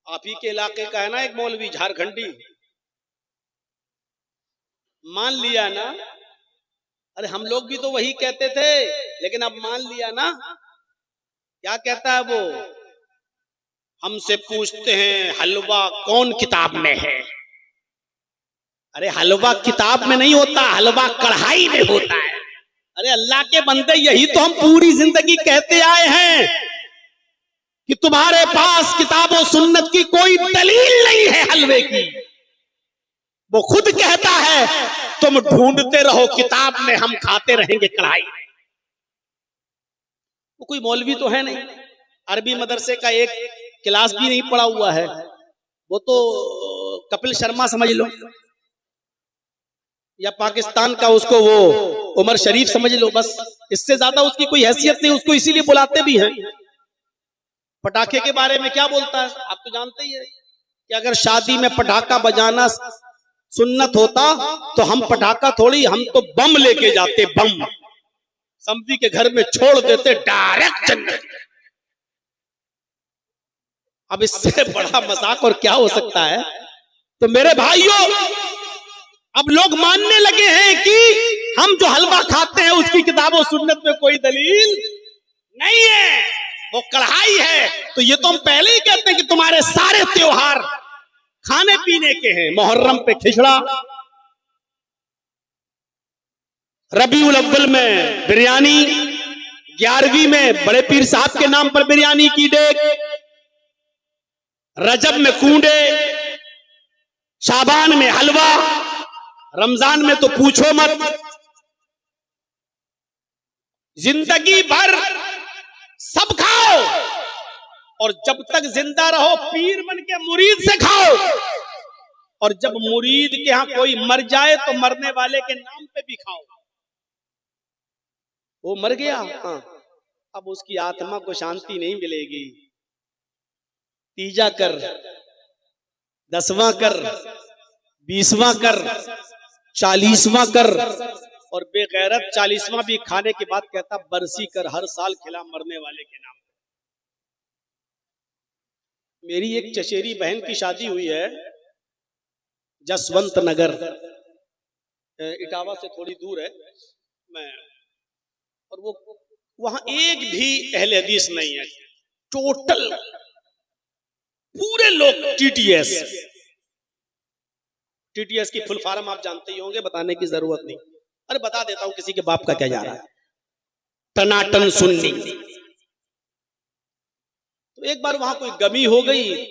आप ही के इलाके का है ना एक मौलवी झारखंडी, मान लिया ना। अरे हम लोग भी तो वही कहते थे, लेकिन अब मान लिया ना। क्या कहता है वो? हमसे पूछते हैं हलवा कौन किताब में है। अरे हलवा किताब में नहीं होता, हलवा कढ़ाई में होता है। अरे अल्लाह के बंदे, यही तो हम पूरी जिंदगी कहते आए हैं कि तुम्हारे पास किताबों सुन्नत की कोई दलील नहीं है हलवे की। वो खुद कहता है तुम ढूंढते रहो किताब में, हम खाते रहेंगे कढ़ाई। वो कोई मौलवी तो है नहीं, अरबी मदरसे का एक क्लास भी नहीं पढ़ा हुआ है। वो तो कपिल शर्मा समझ लो, या पाकिस्तान का उसको वो उमर शरीफ समझ लो, बस इससे ज्यादा उसकी कोई हैसियत नहीं। उसको इसीलिए बुलाते भी हैं। पटाखे के बारे में क्या बोलता है आप तो जानते ही है कि अगर शादी में पटाखा बजाना सुन्नत होता तो हम पटाखा थोड़ी, हम तो बम लेके जाते, बम समझी के घर में छोड़ देते, डायरेक्ट जन्नत। अब इससे बड़ा मजाक और क्या हो सकता है? तो मेरे भाइयों, अब लोग मानने लगे हैं कि हम जो हलवा खाते हैं उसकी किताबों सुन्नत में कोई दलील नहीं है, वो कढ़ाई है। तो ये तो हम पहले ही कहते हैं कि तुम्हारे सारे त्योहार खाने पीने के हैं। मुहर्रम पे खिचड़ा, रबीउल अव्वल में बिरयानी, 11वीं में बड़े पीर साहब के नाम पर बिरयानी की डेग, रजब में कूंडे, शाबान में हलवा, रमजान में तो पूछो मत। जिंदगी भर सब खाओ, और जब तक जिंदा रहो पीर बन के मुरीद से खाओ, और जब मुरीद के यहां कोई मर जाए तो मरने वाले के नाम पे भी खाओ। वो मर गया, हाँ, अब उसकी आत्मा को शांति नहीं मिलेगी। तीजा कर, 10वां कर, 20वां कर, 40वां कर, और बेगैरत 40वां भी खाने के बाद कहता बरसी कर, हर साल खिला मरने वाले के नाम। मेरी एक चचेरी बहन की शादी हुई है जसवंत नगर, इटावा से थोड़ी दूर है, मैं, और वो वहां एक भी अहले हदीस नहीं है। टोटल पूरे लोग टीटीएस। टीटीएस की फुल फॉर्म आप जानते ही होंगे, बताने की जरूरत नहीं। अरे बता देता हूं, किसी के बाप का क्या जा रहा है। टनाटन सुन्नी। तो एक बार वहां कोई गमी हो गई,